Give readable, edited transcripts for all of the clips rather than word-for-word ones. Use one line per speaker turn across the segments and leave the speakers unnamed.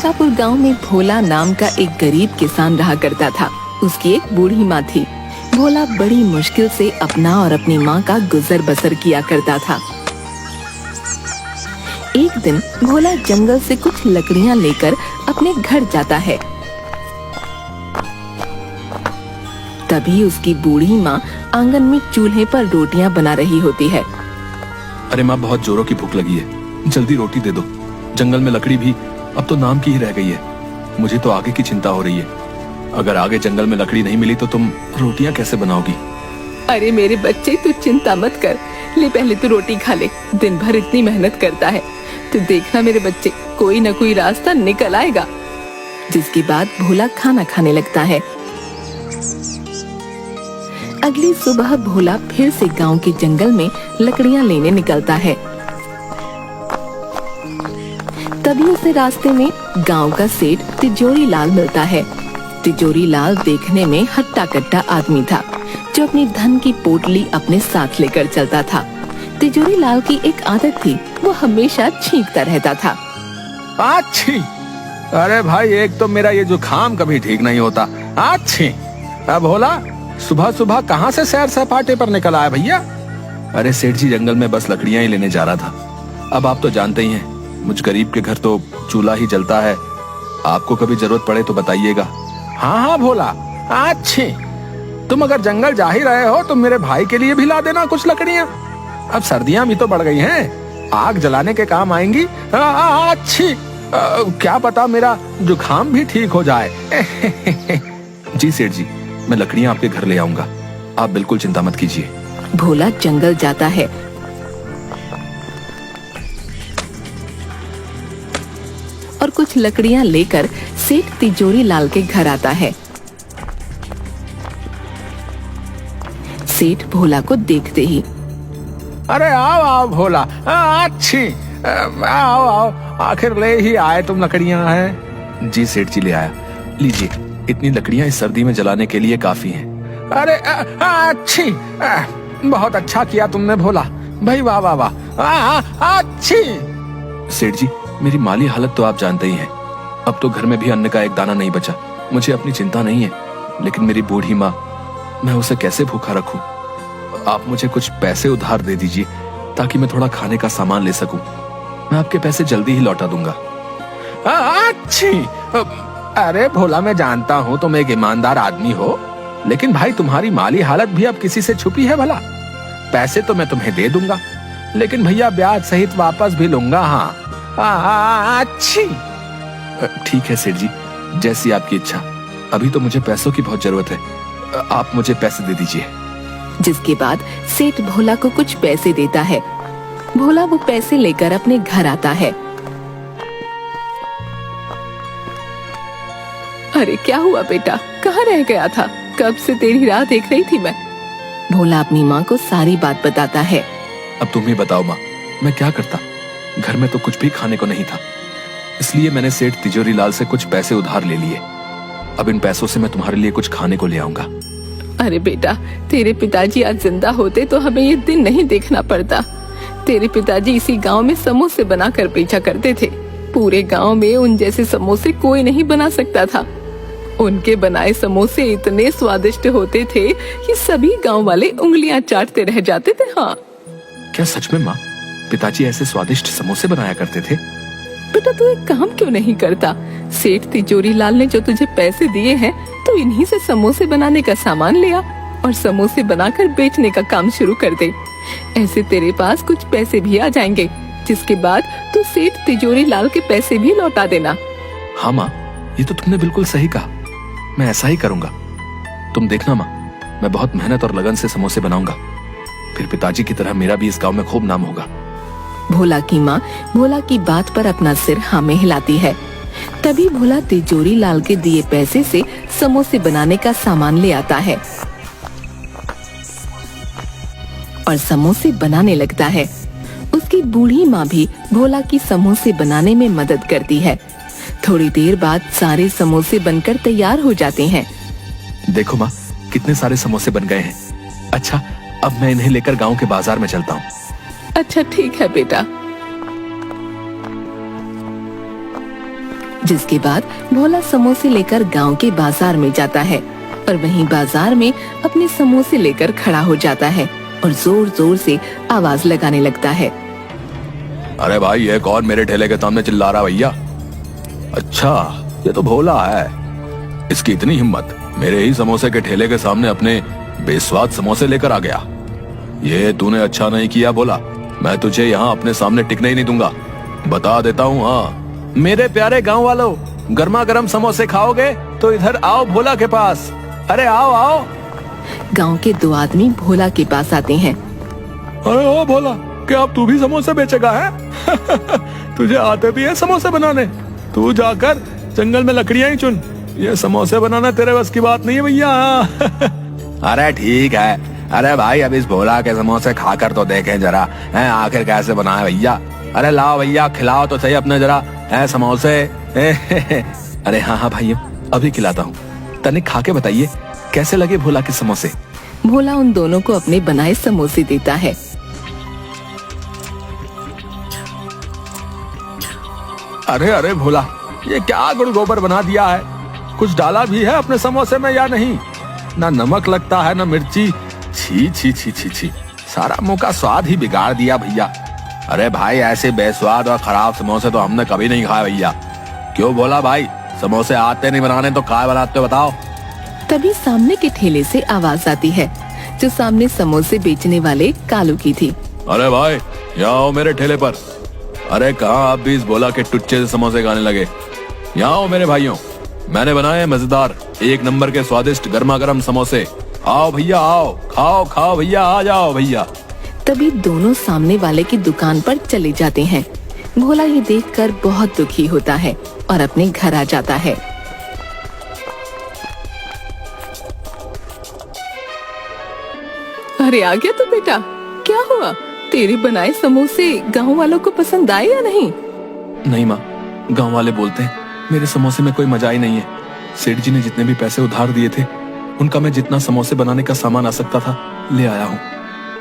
अलकापुर गांव में भोला नाम का एक गरीब किसान रहा करता था। उसकी एक बूढ़ी माँ थी। भोला बड़ी मुश्किल से अपना और अपनी माँ का गुजर बसर किया करता था। एक दिन भोला जंगल से कुछ लकड़ियाँ लेकर अपने घर जाता है। तभी उसकी बूढ़ी माँ आंगन में चूल्हे पर रोटियां बना रही होती है।
अरे माँ, बहुत जोरों की भूख लगी है, जल्दी रोटी दे दो। जंगल में लकड़ी भी अब तो नाम की ही रह गई है। मुझे तो आगे की चिंता हो रही है। अगर आगे जंगल में लकड़ी नहीं मिली तो तुम रोटियां कैसे बनाओगी?
अरे मेरे बच्चे, तू चिंता मत कर, ले पहले तू रोटी खा ले। दिन भर इतनी मेहनत करता है, तू देखना मेरे बच्चे, कोई न कोई रास्ता निकल आएगा। जिसके बाद भोला खाना खाने लगता है। अगली सुबह भोला फिर से गांव के जंगल में लकड़ियां लेने निकलता है। तभी उसे रास्ते में गांव का सेठ तिजोरी लाल मिलता है। तिजोरी लाल देखने में हट्टा कट्टा आदमी था, जो अपनी धन की पोटली अपने साथ लेकर चलता था। तिजोरी लाल की एक आदत थी, वो हमेशा छींकता रहता था।
अच्छी, अरे भाई, एक तो मेरा ये जुकाम कभी ठीक नहीं होता। अच्छी, अब भोला सुबह सुबह कहाँ से सैर सपाटे पर निकल आया भैया? अरे सेठ जी, जंगल में बस लकड़ियां ही लेने जा रहा था। अब आप तो जानते ही हैं, मुझ गरीब के घर तो चूल्हा ही जलता है। आपको कभी जरूरत पड़े तो बताइएगा। हाँ हाँ भोला, अच्छी, तुम अगर जंगल जा ही रहे हो तो मेरे भाई के लिए भी ला देना कुछ लकड़ियां। अब सर्दियां भी तो बढ़ गई हैं, आग जलाने के काम आएंगी। अच्छी, क्या पता मेरा जुकाम भी ठीक हो जाए। जी सेठ जी, मैं लकड़ियां आपके घर ले आऊंगा, आप बिल्कुल चिंता मत कीजिए।
भोला जंगल जाता है और कुछ लकड़ियां लेकर सेठ तिजोरी लाल के घर आता है। सेठ भोला को देखते ही,
अरे आओ आओ भोला, अच्छी, आओ आओ, आखिर ले ही आए तुम लकड़ियां हैं। जी सेठ जी, ले आया, लीजिए, इतनी लकड़ियां इस सर्दी में जलाने के लिए काफी हैं। अरे अच्छी, बहुत अच्छा किया तुमने भोला भाई, वाह वाह वाह, अच्छी। सेठ जी, मेरी माली हालत तो आप जानते ही हैं। अब तो घर में भी अन्न का एक दाना नहीं बचा। मुझे अपनी चिंता नहीं है, लेकिन मेरी बूढ़ी माँ, मैं उसे कैसे भूखा रखूं? आप मुझे कुछ पैसे उधार दे दीजिए, ताकि मैं थोड़ा खाने का सामान ले सकूं। मैं आपके पैसे जल्दी ही लौटा दूंगा। अच्छी, अरे भोला, मैं जानता हूँ तुम एक ईमानदार आदमी हो, लेकिन भाई तुम्हारी माली हालत भी अब किसी से छुपी है भला? पैसे तो मैं तुम्हें दे दूंगा, लेकिन भैया ब्याज सहित वापस भी लूंगा। हाँ अच्छी, ठीक है सेठ जी, जैसी आपकी इच्छा। अभी तो मुझे पैसों की बहुत जरूरत है, आप मुझे पैसे दे दीजिए।
जिसके बाद सेठ भोला को कुछ पैसे देता है। भोला वो पैसे लेकर अपने घर आता है। अरे क्या हुआ बेटा, कहाँ रह गया था? कब से तेरी राह देख रही थी मैं। भोला अपनी माँ को सारी बात बताता है।
अब तुम ही बताओ माँ, मैं क्या करता? घर में तो कुछ भी खाने को नहीं था, इसलिए मैंने सेठ तिजोरी लाल से कुछ पैसे उधार ले लिए। अब इन पैसों से मैं तुम्हारे लिए कुछ खाने को ले आऊंगा।
अरे बेटा, तेरे पिताजी आज जिंदा होते तो हमें ये दिन नहीं देखना पड़ता। तेरे पिताजी इसी गांव में समोसे बनाकर बेचा करते थे। पूरे गांव में उन जैसे समोसे कोई नहीं बना सकता था। उनके बनाए समोसे इतने स्वादिष्ट होते थे कि सभी गांव वाले उंगलियां चाटते रह जाते थे। हाँ,
क्या सच में माँ, पिताजी ऐसे स्वादिष्ट समोसे बनाया करते थे?
बेटा, तू एक काम क्यों नहीं करता? सेठ तिजोरी लाल ने जो तुझे पैसे दिए हैं, तो इन्हीं से समोसे बनाने का सामान ले आ और समोसे बनाकर बेचने का काम शुरू कर दे। ऐसे तेरे पास कुछ पैसे भी आ जाएंगे, जिसके बाद तू सेठ तिजोरी लाल के पैसे भी लौटा देना।
हाँ माँ, ये तो तुमने बिल्कुल सही कहा, मैं ऐसा ही करूंगा। तुम देखना माँ, मैं बहुत मेहनत और लगन से समोसे बनाऊंगा, फिर पिताजी की तरह मेरा भी इस गांव में खूब नाम होगा।
भोला की माँ भोला की बात पर अपना सिर हाँ में हिलाती है। तभी भोला तिजोरी लाल के दिए पैसे से समोसे बनाने का सामान ले आता है और समोसे बनाने लगता है। उसकी बूढ़ी माँ भी भोला की समोसे बनाने में मदद करती है। थोड़ी देर बाद सारे समोसे बनकर तैयार हो जाते हैं।
देखो माँ, कितने सारे समोसे बन गए हैं। अच्छा, अब मैं इन्हें लेकर गांव के बाजार में चलता हूँ।
अच्छा ठीक है बेटा। जिसके बाद भोला समोसे लेकर गांव के बाजार में जाता है और वहीं बाजार में अपने समोसे लेकर खड़ा हो जाता है और जोर जोर से आवाज लगाने लगता है।
अरे भाई, ये कौन मेरे ठेले के सामने चिल्ला रहा भैया? अच्छा, ये तो भोला है। इसकी इतनी हिम्मत, मेरे ही समोसे के ठेले के सामने अपने बेस्वाद समोसे लेकर आ गया। ये तूने अच्छा नहीं किया भोला, मैं तुझे यहाँ अपने सामने टिकने ही नहीं दूंगा। बता देता हूँ। हाँ, मेरे प्यारे गांव वालों, गर्मा गर्म समोसे खाओगे तो इधर आओ भोला के पास। अरे आओ आओ।
गांव के दो आदमी भोला के पास आते हैं।
अरे ओ भोला, क्या अब तू भी समोसे बेचेगा है? तुझे आते भी है समोसे बनाने? तू जाकर जंगल में लकड़ियां ही चुन, ये समोसे बनाना तेरे बस की बात नहीं है भैया। अरे ठीक है। अरे भाई, अब इस भोला के समोसे खाकर तो देखें जरा, हैं आखिर कैसे बनाए भैया। अरे लाओ भैया, खिलाओ तो सही अपने जरा, हैं समोसे। अरे हाँ हाँ भाई, अभी खिलाता हूँ। तनिक खा के बताइए कैसे लगे भोला के समोसे।
भोला उन दोनों को अपने बनाए समोसे देता है।
अरे अरे भोला, ये क्या गुड़ गोबर बना दिया है? कुछ डाला भी है अपने समोसे में या नहीं? ना नमक लगता है ना मिर्ची। छी छी छी छी छी, सारा मुंह का स्वाद ही बिगाड़ दिया भैया। अरे भाई, ऐसे बेस्वाद और खराब समोसे तो हमने कभी नहीं खाए भैया। क्यों भोला भाई, समोसे आते नहीं बनाने तो क्या बनाते हो बताओ?
तभी सामने के ठेले से आवाज आती है, जो सामने समोसे बेचने वाले कालू की थी।
अरे भाई, यहाँ आओ मेरे ठेले पर। अरे कहाँ आप भी इस भोला के टुच्चे से समोसे खाने लगे? यहाँ आओ मेरे भाइयों, मैंने बनाए मजेदार एक नंबर के स्वादिष्ट गर्मा गर्म समोसे। आओ भैया आओ, खाओ खाओ भैया, आ जाओ भैया।
तभी दोनों सामने वाले की दुकान पर चले जाते हैं। भोला ये देखकर बहुत दुखी होता है और अपने घर आ जाता है। अरे आ गया तू बेटा, क्या हुआ? तेरे बनाए समोसे गांव वालों को पसंद आए या नहीं?
नहीं माँ, गांव वाले बोलते हैं मेरे समोसे में कोई मजा ही नहीं है। सेठ जी ने जितने भी पैसे उधार दिए थे, उनका मैं जितना समोसे बनाने का सामान आ सकता था ले आया हूँ।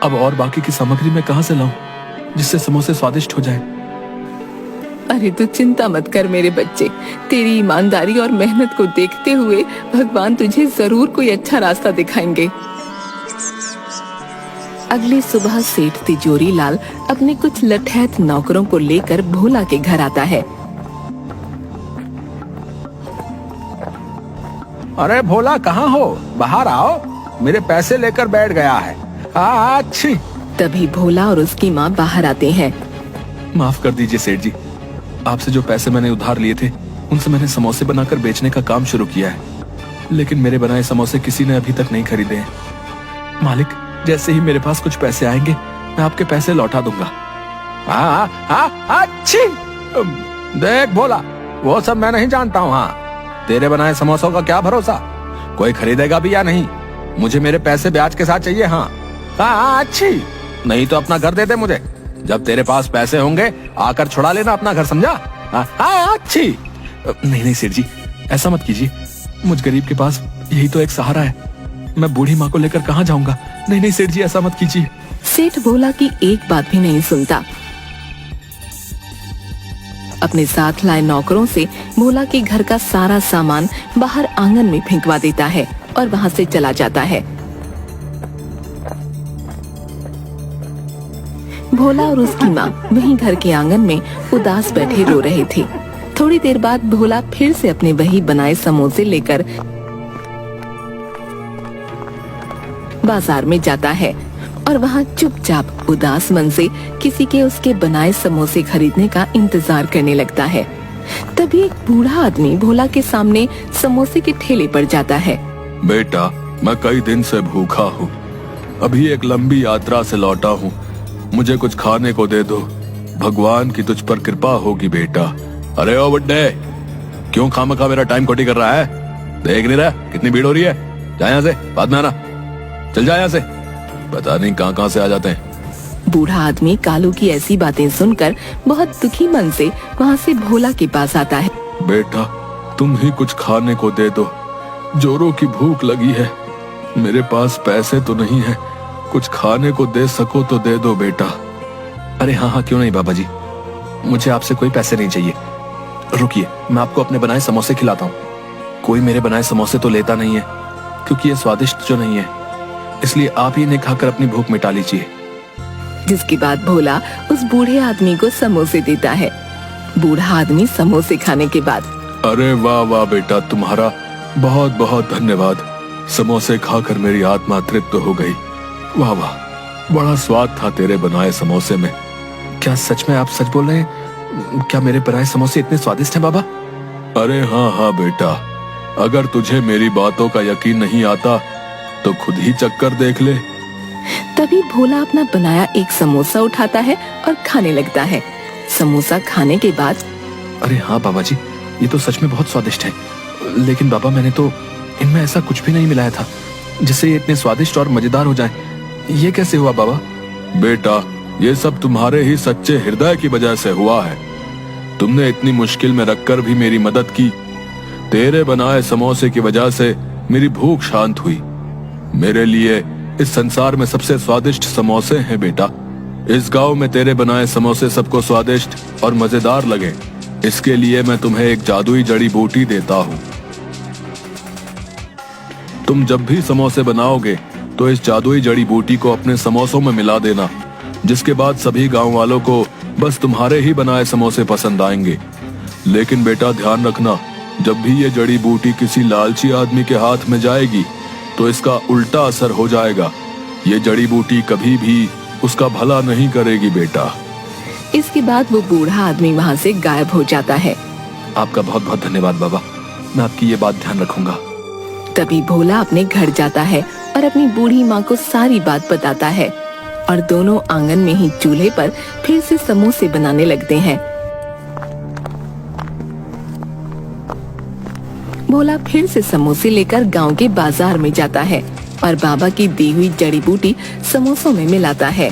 अब और बाकी की सामग्री मैं कहाँ से लाऊं जिससे समोसे स्वादिष्ट हो जाए?
अरे तू चिंता मत कर मेरे बच्चे, तेरी ईमानदारी और मेहनत को देखते हुए भगवान तुझे जरूर कोई अच्छा रास्ता दिखाएंगे। अगली सुबह सेठ तिजोरी लाल अपने कुछ लठैत नौकरों को लेकर भोला के घर आता है।
अरे भोला, कहाँ हो? बाहर आओ, मेरे पैसे लेकर बैठ गया है। अच्छी।
तभी भोला और उसकी माँ बाहर आते हैं।
माफ कर दीजिए सेठ जी, आपसे जो पैसे मैंने उधार लिए थे उनसे मैंने समोसे बनाकर बेचने का काम शुरू किया है, लेकिन मेरे बनाए समोसे किसी ने अभी तक नहीं खरीदे हैं। मालिक, जैसे ही मेरे पास कुछ पैसे आएंगे मैं आपके पैसे लौटा दूंगा। अच्छी। देख भोला, वो सब मैं नहीं जानता हूँ। हाँ, तेरे बनाए समोसों का क्या भरोसा, कोई खरीदेगा भी या नहीं? मुझे मेरे पैसे ब्याज के साथ चाहिए। हाँ अच्छी, नहीं तो अपना घर दे दे मुझे। जब तेरे पास पैसे होंगे आकर छुड़ा लेना अपना घर, समझा? अच्छी। नहीं नहीं सेठ जी, ऐसा मत कीजिए, मुझ गरीब के पास यही तो एक सहारा है। मैं बूढ़ी माँ को लेकर कहाँ जाऊंगा? नहीं नहीं सेठ जी, ऐसा मत कीजिए।
सेठ भोला की एक बात भी नहीं सुनता। अपने साथ लाए नौकरों से भोला के घर का सारा सामान बाहर आंगन में फेंकवा देता है और वहाँ से चला जाता है। भोला और उसकी माँ वहीं घर के आंगन में उदास बैठे रो रहे थे। थोड़ी देर बाद भोला फिर से अपने वही बनाए समोसे लेकर बाजार में जाता है और वहाँ चुपचाप उदास मन से किसी के उसके बनाए समोसे खरीदने का इंतजार करने लगता है। तभी एक बूढ़ा आदमी भोला के सामने समोसे के ठेले पर जाता है।
बेटा, मैं कई दिन से भूखा हूँ, अभी एक लंबी यात्रा से लौटा हूँ, मुझे कुछ खाने को दे दो, भगवान की तुझ पर कृपा होगी बेटा। अरे ओ बुड्ढे, क्यों खामखा मेरा टाइम खोटी कर रहा है? देख नहीं रहा कितनी भीड़ हो रही है? जा यहाँ से, बाद में आना, चल जा यहाँ से। पता नहीं कहाँ से आ जाते हैं।
बूढ़ा आदमी कालू की ऐसी बातें सुनकर बहुत दुखी मन से वहाँ से भोला के पास आता है।
बेटा, तुम ही कुछ खाने को दे दो, जोरों की भूख लगी है, मेरे पास पैसे तो नहीं है, कुछ खाने को दे सको तो दे दो बेटा। अरे हाँ हाँ, क्यों नहीं बाबा जी, मुझे आपसे कोई पैसे नहीं चाहिए, रुकिए, मैं आपको अपने बनाए समोसे खिलाता हूँ। कोई मेरे बनाए समोसे तो लेता नहीं है, क्योंकि ये स्वादिष्ट जो नहीं है, इसलिए आप ही इन्हें खाकर अपनी भूख मिटा लीजिए।
जिसके बाद भोला उस बूढ़े आदमी को समोसे देता है। बूढ़ा आदमी समोसे खाने के बाद,
अरे वाह वाह बेटा, तुम्हारा बहुत बहुत धन्यवाद। समोसे खाकर मेरी आत्मा तृप्त हो गई। वाह वाह, बड़ा स्वाद था तेरे बनाए समोसे में। क्या सच में आप सच बोल रहे हैं? क्या मेरे बनाए समोसे इतने स्वादिष्ट हैं बाबा? अरे हाँ हाँ बेटा, अगर तुझे मेरी बातों का यकीन नहीं आता तो खुद ही चक्कर देख ले।
तभी भोला अपना बनाया एक समोसा उठाता है और खाने लगता है। समोसा खाने के बाद,
अरे हाँ बाबा जी, ये तो सच में बहुत स्वादिष्ट है। लेकिन बाबा, मैंने तो इनमें ऐसा कुछ भी नहीं मिलाया था जिससे ये इतने स्वादिष्ट और मजेदार हो जाएं। ये कैसे हुआ बाबा? बेटा, ये सब तुम्हारे ही सच्चे हृदय की वजह से हुआ है। तुमने इतनी मुश्किल में रखकर भी मेरी मदद की। तेरे बनाए समोसे की वजह से मेरी भूख शांत हुई। मेरे लिए इस संसार में सबसे स्वादिष्ट समोसे हैं बेटा। इस गांव में तेरे बनाए समोसे सबको स्वादिष्ट और मजेदार लगे, इसके लिए मैं तुम्हें एक जादुई जड़ी बूटी देता हूँ। तुम जब भी समोसे बनाओगे तो इस जादुई जड़ी बूटी को अपने समोसों में मिला देना, जिसके बाद सभी गांव वालों को बस तुम्हारे ही बनाए समोसे पसंद आएंगे। लेकिन बेटा ध्यान रखना, जब भी ये जड़ी बूटी किसी लालची आदमी के हाथ में जाएगी तो इसका उल्टा असर हो जाएगा। ये जड़ी बूटी कभी भी उसका भला नहीं करेगी बेटा।
इसके बाद वो बूढ़ा आदमी वहाँ से गायब हो जाता है।
आपका बहुत बहुत धन्यवाद बाबा, मैं आपकी ये बात ध्यान रखूंगा।
तभी भोला अपने घर जाता है और अपनी बूढ़ी माँ को सारी बात बताता है और दोनों आंगन में ही चूल्हे पर फिर से समोसे बनाने लगते हैं। भोला फिर से समोसे लेकर गांव के बाजार में जाता है और बाबा की दी हुई जड़ी बूटी समोसों में मिलाता है।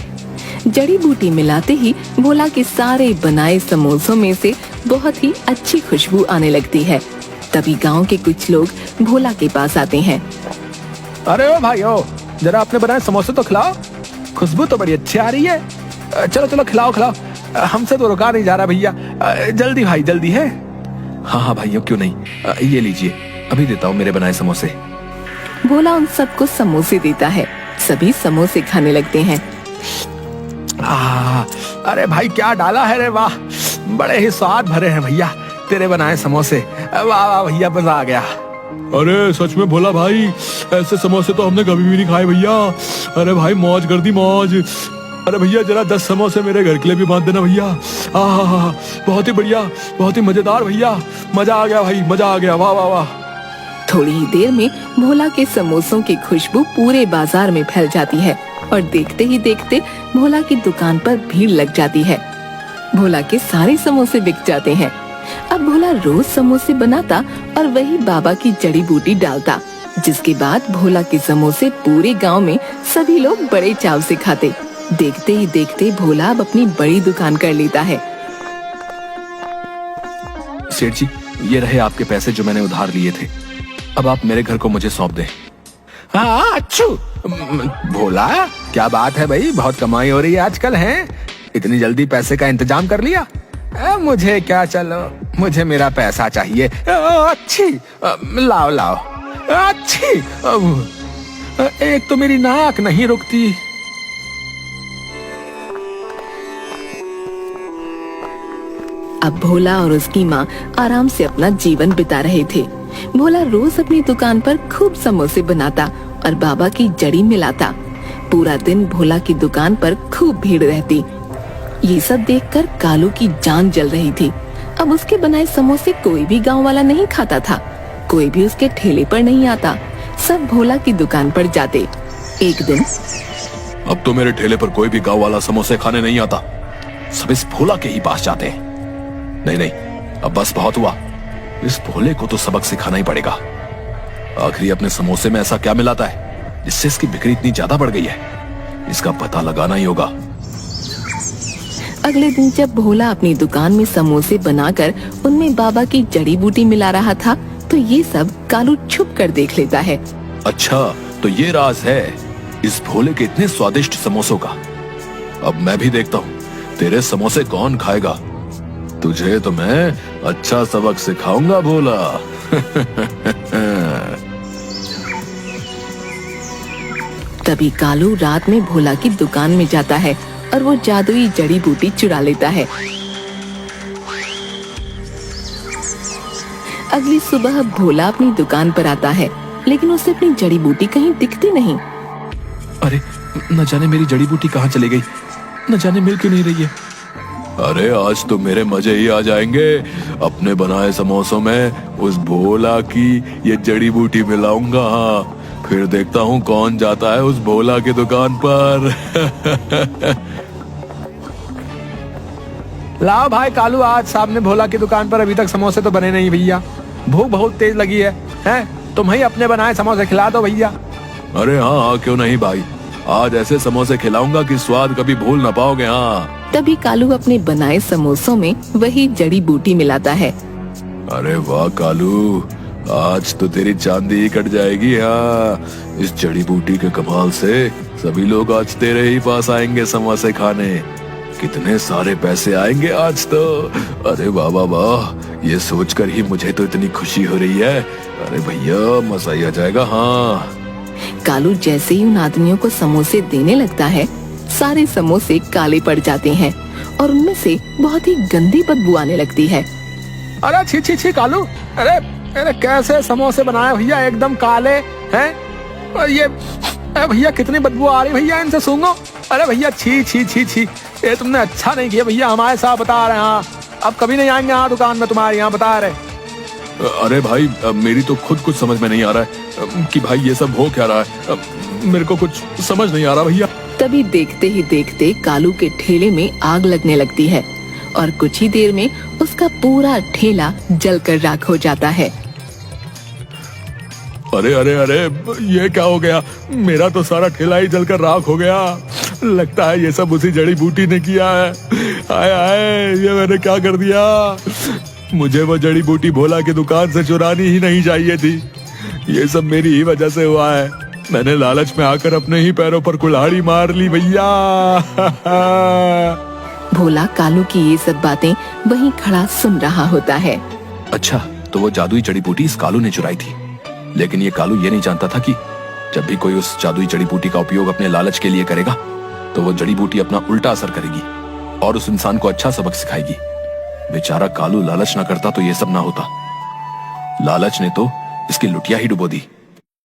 जड़ी बूटी मिलाते ही भोला के सारे बनाए समोसों में से बहुत ही अच्छी खुशबू आने लगती है। तभी गांव के कुछ लोग भोला के पास आते हैं।
अरे ओ भाई ओ, जरा अपने बनाए समोसे तो खिलाओ, खुशबू तो बड़ी अच्छी आ रही है। चलो चलो खिलाओ खिलाओ, हमसे तो रुका नहीं जा रहा भैया। जल्दी भाई जल्दी है। हाँ हाँ भाइयों, क्यों नहीं, ये लीजिए, अभी देता हूँ मेरे बनाए समोसे।
भोला उन सबको समोसे देता है। सभी समोसे खाने लगते हैं।
अरे भाई क्या डाला है रे, वाह, बड़े ही स्वाद भरे हैं भैया तेरे बनाए समोसे। वाह वाह भैया, मजा आ गया। अरे सच में भोला भाई, ऐसे समोसे तो हमने कभी भी नहीं खाए भैया। अरे भाई मौज कर दी मौज। अरे भैया जरा 10 समोसे मेरे घर के लिए भी बांध देना भैया। बहुत ही बढ़िया, बहुत ही मजेदार भैया, मजा आ गया भाई, मजा आ गया। वाह वाह वाह।
थोड़ी ही देर में भोला के समोसों की खुशबू पूरे बाजार में फैल जाती है और देखते ही देखते भोला की दुकान पर भीड़ लग जाती है। भोला के सारे समोसे बिक जाते हैं। अब भोला रोज समोसे बनाता और वही बाबा की जड़ी बूटी डालता, जिसके बाद भोला के समोसे पूरे गांव में सभी लोग बड़े चाव से खाते। देखते ही देखते भोला अब अपनी बड़ी दुकान कर लेता है।
सेठ जी, ये रहे आपके पैसे जो मैंने उधार लिए थे। अब आप मेरे घर को मुझे सौंप दें। हाँ अच्छू। भोला क्या बात है भाई, बहुत कमाई हो रही है आजकल है, इतनी जल्दी पैसे का इंतजाम कर लिया। मुझे क्या, चलो मुझे मेरा पैसा चाहिए। अच्छी, लाओ लाओ। अच्छी, एक तो मेरी नाक नहीं रुकती।
अब भोला और उसकी माँ आराम से अपना जीवन बिता रहे थे। भोला रोज अपनी दुकान पर खूब समोसे बनाता और बाबा की जड़ी मिलाता। पूरा दिन भोला की दुकान पर खूब भीड़ रहती। ये सब देखकर कालू की जान जल रही थी। अब उसके बनाए समोसे कोई भी गांव वाला नहीं खाता था, कोई भी उसके ठेले पर नहीं आता, सब भोला की दुकान पर जाते। एक दिन,
अब तो मेरे ठेले पर कोई भी गांव वाला समोसे खाने नहीं आता, सब इस भोला के ही पास जाते हैं। नहीं नहीं, अब बस बहुत हुआ, इस भोले को तो सबक सिखाना ही पड़ेगा। आखिर अपने समोसे में ऐसा क्या मिलाता है जिससे इसकी बिक्री इतनी ज्यादा बढ़ गई है, इसका पता लगाना ही होगा।
अगले दिन जब भोला अपनी दुकान में समोसे बनाकर उनमें बाबा की जड़ी बूटी मिला रहा था, तो ये सब कालू छुप कर देख लेता है।
अच्छा, तो ये राज है इस भोले के इतने स्वादिष्ट समोसों का। अब मैं भी देखता हूँ तेरे समोसे कौन खाएगा। तुझे तो मैं अच्छा सबक सिखाऊंगा भोला।
तभी कालू रात में भोला की दुकान में जाता है और वो जादुई जड़ी बूटी चुरा लेता है। अगली सुबह भोला अपनी दुकान पर आता है, लेकिन उसे अपनी जड़ी बूटी कहीं दिखती नहीं।
अरे न जाने मेरी जड़ी बूटी कहाँ चली गई, न जाने मिल क्यों नहीं रही है। अरे आज तो मेरे मजे ही आ जाएंगे। अपने बनाए समोसों में उस भोला की ये जड़ी बूटी मिलाऊंगा। हाँ, फिर देखता हूँ कौन जाता है उस भोला की दुकान पर। लाओ भाई कालू, आज सामने भोला की दुकान पर अभी तक समोसे तो बने नहीं भैया। भूख बहुत तेज लगी है, हैं? तुम ही अपने बनाए समोसे खिला दो भैया। अरे हाँ हाँ, क्यों नहीं भाई, आज ऐसे समोसे खिलाऊंगा कि स्वाद कभी भूल ना पाओगे। हाँ।
तभी कालू अपने बनाए समोसों में वही जड़ी बूटी मिलाता है।
अरे वाह कालू, आज तो तेरी चांदी ही कट जाएगी। हाँ, इस जड़ी बूटी के कमाल से सभी लोग आज तेरे ही पास आएंगे समोसे खाने। कितने सारे पैसे आएंगे आज तो। अरे वाह वाह वाह, ये सोचकर ही मुझे तो इतनी खुशी हो रही है। अरे भैया मजा ही आ जाएगा। हाँ।
कालू जैसे ही उन आदमियों को समोसे देने लगता है, सारे समोसे काले पड़ जाते हैं और उनमें से बहुत ही गंदी बदबू आने लगती है।
अरे छी छी छी कालू, अरे अरे कैसे समोसे बनाए भैया, एकदम काले हैं। और ये भैया कितनी बदबू आ रही भैया, इनसे सूंघो। अरे भैया छी छी छी छी, ये तुमने अच्छा नहीं किया भैया, हमारे साथ बता रहे हैं। हाँ, अब कभी नहीं आएंगे यहाँ दुकान में तुम्हारे यहाँ, बता रहे। अरे भाई मेरी तो खुद कुछ समझ में नहीं आ रहा है कि भाई ये सब हो क्या रहा है। मेरे को कुछ समझ नहीं आ रहा भैया।
तभी देखते ही देखते कालू के ठेले में आग लगने लगती है और कुछ ही देर में उसका पूरा ठेला जलकर राख हो जाता है।
अरे अरे अरे, ये क्या हो गया, मेरा तो सारा ठेला ही जलकर राख हो गया। लगता है ये सब उसी जड़ी बूटी ने किया है। हाय हाय, ये मैंने क्या कर दिया। मुझे वो जड़ी बूटी भोला की दुकान से चुरानी ही नहीं चाहिए थी। ये सब मेरी ही वजह से हुआ है। मैंने लालच में आकर अपने ही पैरों पर कुल्हाड़ी मार ली भैया।
भोला कालू की ये सब बातें वहीं खड़ा सुन रहा होता है।
अच्छा, तो वो जादुई जड़ी बूटी इस कालू ने चुराई थी, लेकिन ये कालू ये नहीं जानता था कि जब भी कोई उस जादुई जड़ी बूटी का उपयोग अपने लालच के लिए करेगा तो वो जड़ी बूटी अपना उल्टा असर करेगी और उस इंसान को अच्छा सबक सिखाएगी। बेचारा कालू लालच ना करता तो ये सब ना होता। लालच ने तो इसकी लुटिया ही डुबो दी।